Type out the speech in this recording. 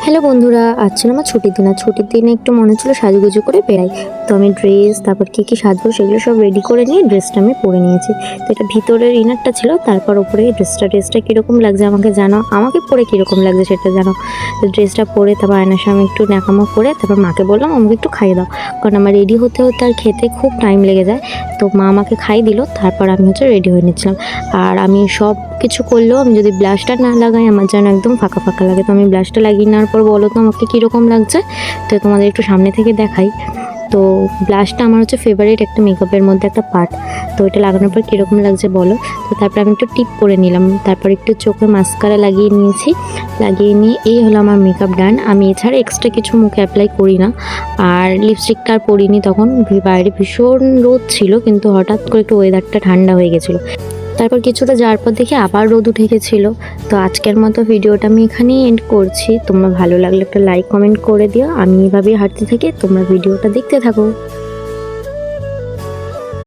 Hello বন্ধুরা, আজ ছিল আমার ছুটির দিন। আর ছুটির দিনে একটু মনে হচ্ছিল সাজুগুজু করে বেরাই। তো আমি ড্রেস, তারপর কী সাজবো সেগুলো সব রেডি করে নিয়ে ড্রেসটা আমি পরে নিয়েছি। তো এটা ভিতরের ইনারটা ছিল, তারপর ওপরে ড্রেসটা কীরকম লাগছে আমাকে জানো, আমাকে পরে কীরকম লাগছে সেটা জানো। তো ড্রেসটা পরে তারপর আয়নার সামনে একটু ন্যাকামো করে তারপর মাকে বললাম আমাকে একটু খাইয়ে দাও, কারণ আমার রেডি হতে হতে আর খেতে খুব টাইম লেগে যায়। তো মা আমাকে খাইয়ে দিল, তারপর আমি রেডি হয়ে নিচ্ছিলাম। আর আমি সব কিছু করলেও আমি যদি ব্লাশটা না লাগাই আমার যেন একদম ফাঁকা ফাঁকা লাগে। তো আমি ব্লাশটা লাগিয়ে নেওয়ার পর বলো তো আমাকে কীরকম লাগছে। তো তোমাদের একটু সামনে থেকে দেখাই। তো ব্লাশটা আমার ফেভারিট একটা মেকআপের মধ্যে একটা পার্ট। তো এটা লাগানোর পর কীরকম লাগছে বলো। তো তারপর আমি একটু টিপ করে নিলাম, তারপর একটু চোখে মাস্কারা লাগিয়ে নিয়েছি। লাগিয়ে নিয়ে এই হলো আমার মেকআপ ডান। আমি এছাড়া এক্সট্রা কিছু মুখে অ্যাপ্লাই করি না। আর লিপস্টিকটা আর পরিনি, তখন বাইরে ভীষণ রোদ ছিল, কিন্তু হঠাৎ করে একটু ওয়েদারটা ঠান্ডা হয়ে গেছিলো। তারপর কিছুটা যাওয়ার পর দেখি আবার রোদ উঠে গেছিলো। তো আজকের মতো ভিডিওটা আমি এখানেই এন্ড করছি। তোমরা ভালো লাগলে একটা লাইক কমেন্ট করে দিও। আমি এভাবেই হাঁটতে থাকি, তোমরা ভিডিওটা দেখতে থাকো।